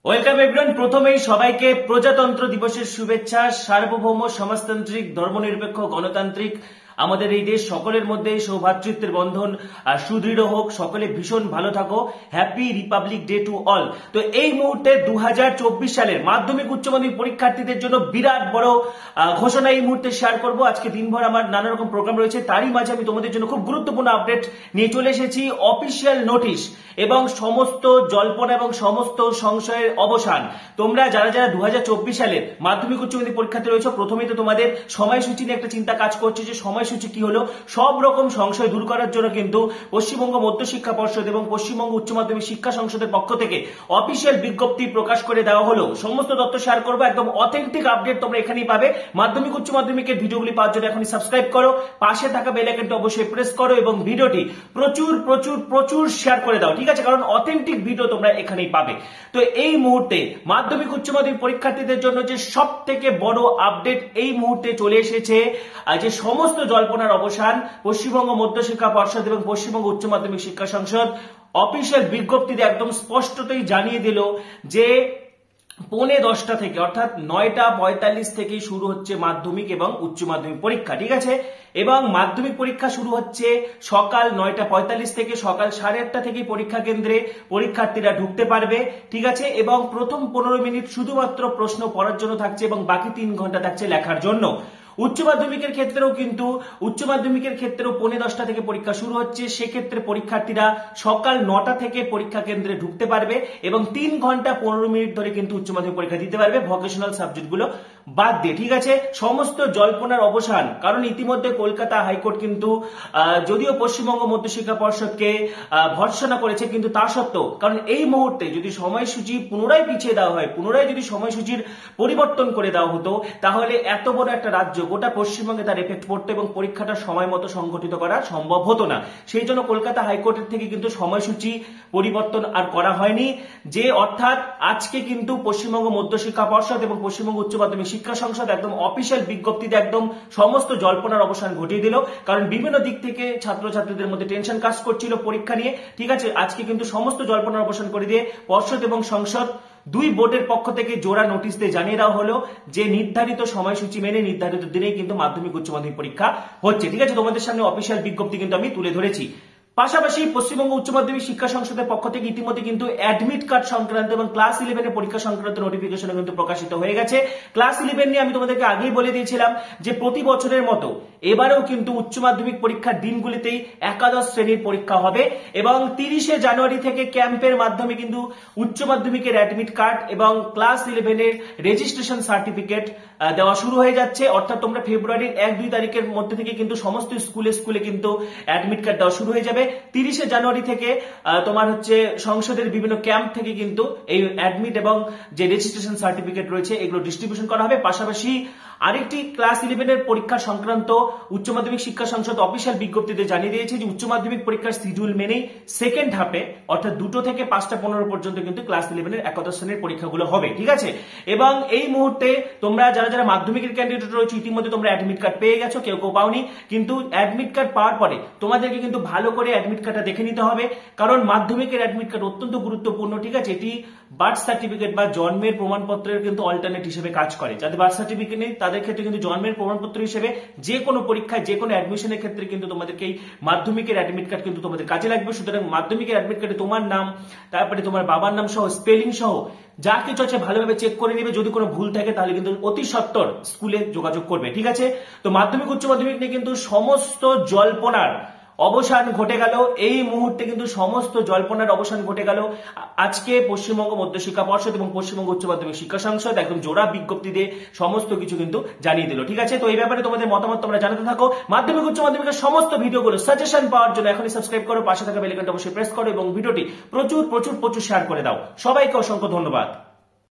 Welcome everyone. প্রথমেই সবাইকে প্রজাতন্ত্র দিবসের শুভেচ্ছা। সার্বভৌম সমাজতান্ত্রিক ধর্মনিরপেক্ষ গণতান্ত্রিক আমাদের এই দেশ, সকলের মধ্যে সৌভ্রাতৃত্বের বন্ধন সুদৃঢ় হোক। সকলে ভীষণ ভালো থাকো। Happy Republic day to all. তো এই মুহূর্তে 2024 সালের মাধ্যমিক উচ্চ মাধ্যমিক পরীক্ষার্থীদের জন্য বিরাট বড় ঘোষণা এই মুহূর্তে শেয়ার করব। আজকে দিনভর আমার নানা রকম প্রোগ্রাম রয়েছে, তারই মাঝে আমি তোমাদের জন্য খুব গুরুত্বপূর্ণ আপডেট নিয়ে চলে এসেছি। অফিসিয়াল নোটিশ এবং সমস্ত জল্পনা এবং সমস্ত সংশয়ের অবসান। তোমরা যারা যারা 2024 সালের মাধ্যমিক উচ্চ মাধ্যমিক পরীক্ষাতে রয়েছে, প্রথমেই তো তোমাদের সময়সূচি নিয়ে একটা চিন্তা কাজ করছে যে সময়সূচি কি হলো। সব রকম সংশয় দূর করার জন্য কিন্তু পশ্চিমবঙ্গ মধ্যশিক্ষা পর্ষদ এবং পশ্চিমবঙ্গ উচ্চ মাধ্যমিক শিক্ষা সংসদের পক্ষ থেকে অফিসিয়াল বিজ্ঞপ্তি প্রকাশ করে দেওয়া হলো। সমস্ত তথ্য শেয়ার করবো, একদম অথেন্টিক আপডেট তোমরা এখানেই পাবে। মাধ্যমিক উচ্চ মাধ্যমিকের ভিডিওগুলি পাওয়ার জন্য এখনই সাবস্ক্রাইব করো, পাশে থাকা বেল আইকনটি অবশ্যই প্রেস করো এবং ভিডিওটি প্রচুর প্রচুর প্রচুর শেয়ার করে দাও, ঠিক আছে? কারণ অথেন্টিক ভিডিও তোমরা এখানেই পাবে। তো এই মুহূর্তে মাধ্যমিক উচ্চ মাধ্যমিক পরীক্ষার্থীদের জন্য যে সব থেকে বড় আপডেট এই মুহূর্তে চলে এসেছে, যে সমস্ত জল্পনার অবসান। পশ্চিমবঙ্গ মধ্যশিক্ষা পর্ষদ এবং পশ্চিমবঙ্গ উচ্চ মাধ্যমিক শিক্ষা সংসদ অফিসিয়াল বিজ্ঞপ্তিতে একদম স্পষ্টতই জানিয়ে দিল যে 9:45 থেকে অর্থাৎ 9:45 থেকে শুরু হচ্ছে মাধ্যমিক এবং উচ্চ মাধ্যমিক পরীক্ষা, ঠিক আছে? এবং মাধ্যমিক পরীক্ষা শুরু হচ্ছে সকাল 9:45 থেকে। সকাল 8:30 থেকে পরীক্ষা কেন্দ্রে পরীক্ষার্থীরা ঢুকতে পারবে, ঠিক আছে? এবং প্রথম 15 মিনিট শুধুমাত্র প্রশ্ন পড়ার জন্য থাকছে এবং বাকি 3 ঘন্টা থাকছে লেখার জন্য। উচ্চ মাধ্যমিকের ক্ষেত্রেও 9:45 থেকে পরীক্ষা শুরু হচ্ছে। সেক্ষেত্রে পরীক্ষার্থীরা সকাল 9টা থেকে পরীক্ষা কেন্দ্রে ঢুকতে পারবে এবং 3 ঘন্টা 15 মিনিট ধরে কিন্তু উচ্চ মাধ্যমিক পরীক্ষা দিতে পারবে, ভোকেশনাল সাবজেক্টগুলো বাদ দিয়ে, ঠিক আছে? সমস্ত জল্পনার অবসান। কারণ ইতিমধ্যে কলকাতা হাইকোর্ট কিন্তু যদিও পশ্চিমবঙ্গ মধ্যশিক্ষা পর্ষদকে ভর্ৎসনা করেছে, কিন্তু তা সত্ত্বেও, কারণ এই মুহূর্তে যদি সময়সূচি পুনরায় পিছিয়ে দেওয়া হয়, পুনরায় যদি সময়সূচির পরিবর্তন করে দেওয়া হতো, তাহলে এত বড় একটা রাজ্য গোটা পশ্চিমবঙ্গে তার এফেক্ট পড়তো এবং পরীক্ষাটা সময় মতো সংগঠিত করা সম্ভব হতো না। সেই জন্য কলকাতা হাইকোর্টের থেকে কিন্তু সময়সূচি পরিবর্তন আর করা হয়নি, যে অর্থাৎ আজকে কিন্তু পশ্চিমবঙ্গ মধ্যশিক্ষা পর্ষদ এবং পশ্চিমবঙ্গ উচ্চ মাধ্যমিক শিক্ষা সংসদ একদম অফিসিয়াল বিজ্ঞপ্তিতে একদম সমস্ত জল্পনার অবসান ঘটিয়ে দিল। কারণ বিভিন্ন দিক থেকে ছাত্রছাত্রীদের মধ্যে টেনশন কাজ করছিল পরীক্ষা নিয়ে, ঠিক আছে? আজকে কিন্তু সমস্ত জল্পনার অবসান করে দিয়ে পর্ষদ এবং সংসদ দুই বোর্ডের পক্ষ থেকে জোড়া নোটিশ দিয়ে জানিয়ে দেওয়া হলো যে নির্ধারিত সময়সূচি মেনে নির্ধারিত দিনেই কিন্তু মাধ্যমিক উচ্চ মাধ্যমিক পরীক্ষা হচ্ছে, ঠিক আছে? তোমাদের সামনে অফিসিয়াল বিজ্ঞপ্তি কিন্তু আমি তুলে ধরেছি। পাশাপাশি পশ্চিমবঙ্গ উচ্চ মাধ্যমিক শিক্ষা সংসদের পক্ষ থেকে ইতিমধ্যে কিন্তু অ্যাডমিট কার্ড সংক্রান্ত এবং ক্লাস 11 পরীক্ষা সংক্রান্ত নোটিফিকেশন কিন্তু প্রকাশিত হয়ে গেছে। ক্লাস 11 নিয়ে আমি তোমাদেরকে আগেই বলে দিয়েছিলাম যে প্রতি বছরের মতো এবারেও কিন্তু উচ্চ মাধ্যমিক পরীক্ষার দিনগুলিতেই একাদশ শ্রেণীর পরীক্ষা হবে এবং 30শে জানুয়ারি থেকে ক্যাম্পের মাধ্যমে কিন্তু উচ্চ মাধ্যমিকের অ্যাডমিট কার্ড এবং ক্লাস 11 রেজিস্ট্রেশন সার্টিফিকেট দেওয়া শুরু হয়ে যাচ্ছে। অর্থাৎ তোমরা ফেব্রুয়ারির 1-2 তারিখের মধ্যে থেকে কিন্তু সমস্ত স্কুলে কিন্তু অ্যাডমিট কার্ড দেওয়া শুরু হয়ে যাবে। 30শে জানুয়ারি থেকে তোমার হচ্ছে সংসদের বিভিন্ন ক্যাম্প থেকে কিন্তু এই অ্যাডমিট এবং যে রেজিস্ট্রেশন সার্টিফিকেট রয়েছে এগুলো ডিস্ট্রিবিউশন করা হবে। পাশাপাশি আরেকটি ক্লাস 11 পরীক্ষা সংক্রান্ত উচ্চ মাধ্যমিক শিক্ষা সংসদ অফিসিয়াল বিজ্ঞপ্তিতে জানিয়ে দিয়েছে যে উচ্চ মাধ্যমিক পরীক্ষার শিডিউল মেনেই সেকেন্ড হাফে অর্থাৎ 2টো থেকে 5:15 পর্যন্ত কিন্তু ক্লাস 11 একাদশ শ্রেণীর পরীক্ষাগুলো হবে, ঠিক আছে? এবং এই মুহূর্তে তোমরা যারা যারা মাধ্যমিকের ক্যান্ডিডেট রয়েছে ইতিমধ্যে তোমরা অ্যাডমিট কার্ড পেয়ে গেছো, কেউ কেউ পাওনি, কিন্তু অ্যাডমিট কার্ড পাওয়ার পরে তোমাদেরকে কিন্তু ভালো করে অ্যাডমিট কার্ডটা দেখে নিতে হবে। কারণ মাধ্যমিকের অ্যাডমিট কার্ড অত্যন্ত গুরুত্বপূর্ণ, ঠিক আছে? এটি বার্থ সার্টিফিকেট বা জন্মের প্রমাণপত্রের কিন্তু অল্টারনেট হিসেবে কাজ করে। যাদের বার্থ সার্টিফিকেট নেই তাদের ক্ষেত্রে কিন্তু জন্মের প্রমাণপত্র হিসেবে যে কোনো পরীক্ষায় যে কোনো অ্যাডমিশনের ক্ষেত্রে কিন্তু তোমাদেরকে এই মাধ্যমিকের অ্যাডমিট কার্ড কিন্তু তোমাদের কাজে লাগবে। সুতরাং মাধ্যমিকের অ্যাডমিট কার্ডে তোমার নাম, তারপরে তোমার বাবার নাম সহ স্পেলিং সহ যা কিছু আছে ভালোভাবে চেক করে নেবে। যদি কোনো ভুল থাকে তাহলে কিন্তু অতি সত্বর স্কুলে যোগাযোগ করবে, ঠিক আছে? তো মাধ্যমিক উচ্চ মাধ্যমিক নিয়ে কিন্তু সমস্ত জল্পনার অবসান ঘটে গেল। এই মুহূর্তে কিন্তু সমস্ত জল্পনার অবসান ঘটে গেল। আজকে পশ্চিমবঙ্গ মধ্যশিক্ষা পর্ষদ এবং পশ্চিমবঙ্গ উচ্চ মাধ্যমিক শিক্ষা সংসদ একদম জোড়া বিজ্ঞপ্তি দিয়ে সমস্ত কিছু কিন্তু জানিয়ে দিল, ঠিক আছে? তো এই ব্যাপারে তোমাদের মতামত তোমরা জানাতে থাকো। মাধ্যমিক উচ্চ মাধ্যমিকের সমস্ত ভিডিওগুলো সাজেশন পাওয়ার জন্য এখনই সাবস্ক্রাইব করো, পাশে থাকা বেল আইকনটা অবশ্যই প্রেস করো এবং ভিডিওটি প্রচুর প্রচুর প্রচুর শেয়ার করে দাও। সবাইকে অসংখ্য ধন্যবাদ।